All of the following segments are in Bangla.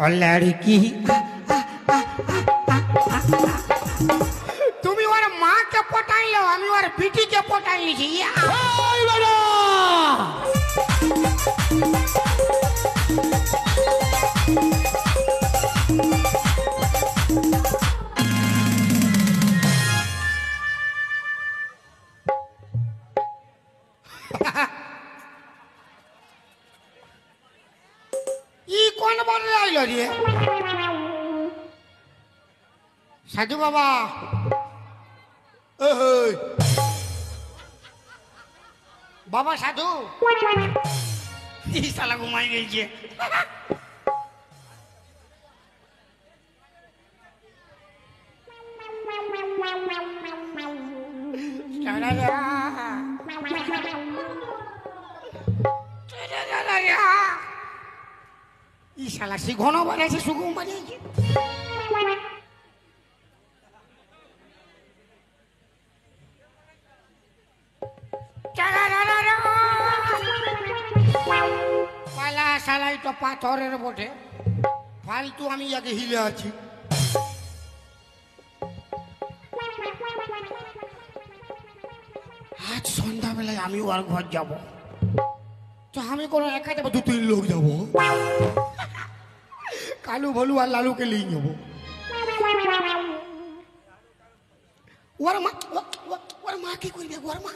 और लड़की তুমি ওর মাকে পটাইলো আমি ওর বিটিকে পটাইছি ই কোন বলে আইলো রে সাধু বাবা বাবা সাধু শালা ঘুমাই গেছে ই শালা সে ঘন বাড়িয়েছে সুগম বাড়িয়েছে পালা শালাই তো পাথরের বটে ফালতু আমি আগে হিলে আছি আজ সন্ধ্যাবেলায় আমি ওর ঘর যাব তো আমি কোনো একা যাবো 2-3 লোক যাবো কালু ভলু আর লালুকে নিয়ে যাবো ওর মা কি করবে ওর মা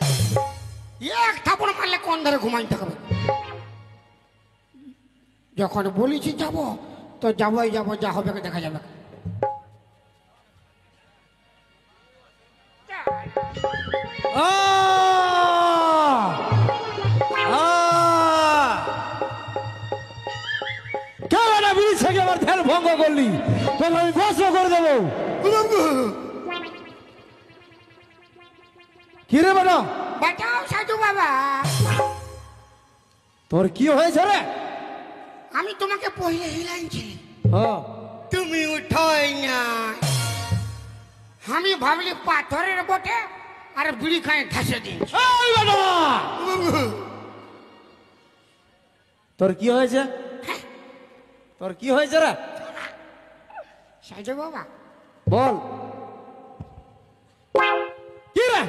এক থাপড় মারলে কোন ধারে ঘুমাই থাকবে যখন বলেছি যাব তো যাবোই যাবো যা হবে দেখা যাবে আমার ধ্যান ভঙ্গ করলি তোকে আমি ভস্ম করে দেবো কি রে বেটা বাঁচাও সাধু বাবা তোর কি হয়েছে রে আমি তোমাকে পहिले হিলাইছি হ্যাঁ তুমি উঠোই না আমি ভাবলি পাথরের বটে আর বিড়ি খায় ঘাসে দিন তোর কি হয়েছে তোর কি হয়েছে রে সাধু বাবা বল কি রে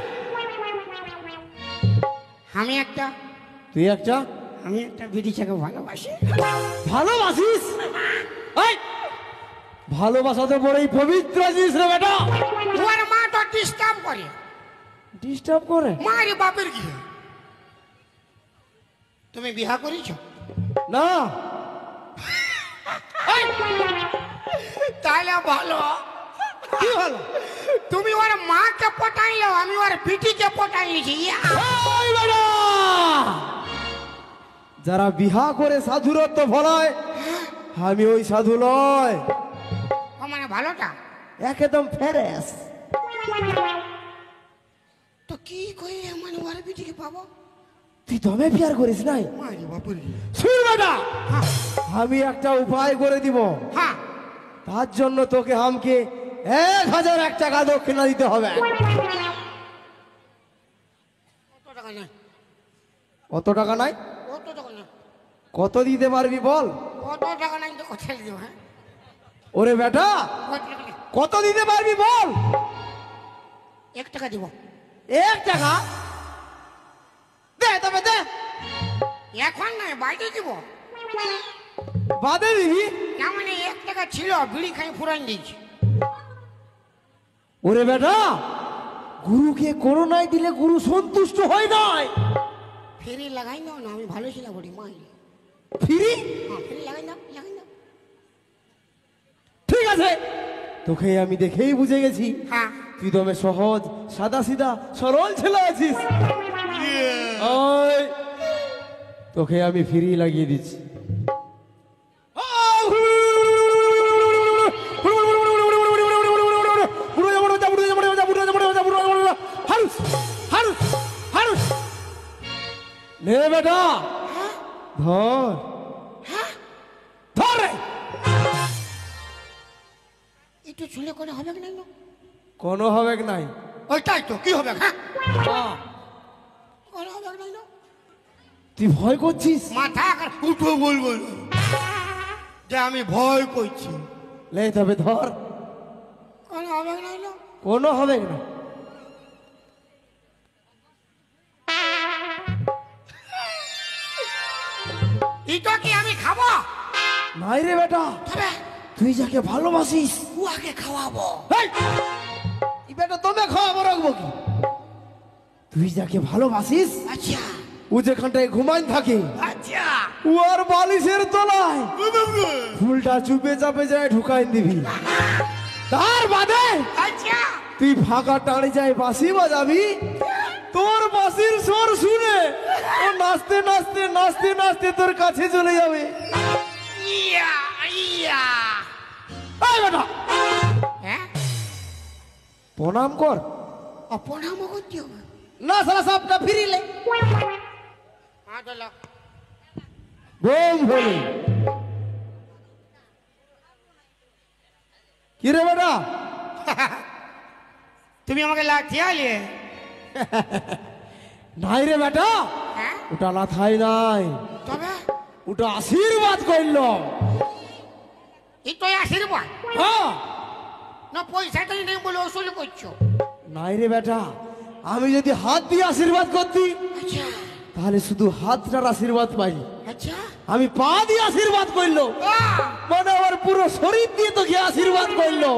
আমি একটা তুই একটা আমি একটা বিড়িটাকে ভালোবাসি ভালোবাসিস ভালোবাসা তো বড়ই পবিত্র জিনিস রে বেটা তোমার মা তো ডিস্টার্ব করে ডিস্টার্ব করে মারি বাপের কি তুমি বিয়া করেছো না তাহলে ভালো কি ভালো তুমি ওর মাকে পটাইলো আমি ওর বিটিকে পটাইছি যারা বিহা করে সাধুরত্ব ফলায় আমি ওই সাধু নয় ও মানে ভালোটা একদম ফেরেস তো কি কইলে মানে ওর বিটিকে পাবো তুই দমে বিয়ার করিস নাই মারি বাপের কি শুন বেটা আমি একটা উপায় করে দিব হ্যাঁ তার জন্য তোকে আমাকে 1001 টাকা দক্ষিণা দিতে হবে কত টাকা নাই কত টাকা নাই কত টাকা নাই কত দিতে পারবি বল কত টাকা নাই তো কোথায় দিব হ্যাঁ ওরে বেটা কত টাকা নাই? কত দিতে পারবি বল 1 টাকা দিব 1 টাকা দে তবে দে এখন নাই বাইরে দিব বাদে দিবি না মানে 1 টাকা ছিল বিড়ি খাই ফুরান দিয়েছি ওরে বেটা গুরুকে করোনায় দিলে গুরু সন্তুষ্ট হয় নাই ফেরি লাগাই নাও না আমি ভালো ছিলাম বলি মাই ফিরি হ্যাঁ ফেরি লাগাই নাও লাগাই নাও ঠিক আছে তোকে আমি দেখেই বুঝে গেছি হ্যাঁ তুই দমে সহজ সাদা সিধা সরল ছেলে আছিস ওই তোকে আমি ফিরি লাগিয়ে দিচ্ছি নে বেটা ধর ধর একটু ছুলে করে হবে না কোনো হবে নাই ওইটাই তো কি হবে হ্যাঁ করে হবে না তুই ভয় করছিস মাথা উঠো বলবো যে আমি ভয় করছি। লে তবে ধর, কোনো হবে না হলো? কোনো হবে না। এটা কি আমি খাবো? নাই রে বেটা, তবে তুই যাকে ভালোবাসিস উহাকে খাওয়াবো। এই! এই বেটা তোমে খাওয়াবো রাখবো কি? তুই যাকে ভালোবাসিস আচ্ছা ও যেখানটায় ঘুমাই থাকে আচ্ছা। ও আর বালিশের তলায় ফুলটা চুপে চাপে যায় ঢুকাই দিবি। তার বাদে আচ্ছা তুই ফাঁকা টাড়ে যায় বাঁশি বাজাবি, তোর বাঁশির স্বর শুনে ও নাচতে নাচতে নাচতে নাচতে তোর কাছে চলে যাবে। ইয়া ইয়া। এই বেটা, হ্যাঁ প্রণাম কর। অপনাম করতে হবে না সারা সবটা ফিরিলে হ্যাঁ চলো। বোম বলে কি রে বেটা? তুমি আমাকে লাঠি আলে? নাই রে বেটা, হ্যাঁ ওটা লাথাই নাই, তবে ওটা আশীর্বাদ করল। এই তো আশীর্বাদ হ্যাঁ না? পয়সাটাই নেই বলে ওসুল করছো? নাই রে বেটা, আমি যদি হাত দিয়ে আশীর্বাদ করতি আচ্ছা তাহলে শুধু হাতটার আশীর্বাদ পাই। আচ্ছা। আমি পা দিয়ে আশীর্বাদ করলো মানে আমার পুরো শরীর দিয়ে তোকে আশীর্বাদ করলো।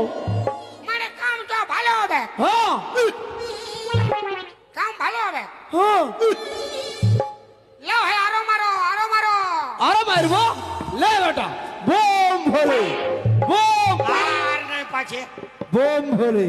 মানে কামটা ভালো হবে? হ্যাঁ কাম ভালো হবে। হ্যাঁ, লাও হে আরো মারো আরো মারো। আরে মারবো। লে বেটা, বোম ভরে, বোম আর নয় পাছে। বোম ভরে।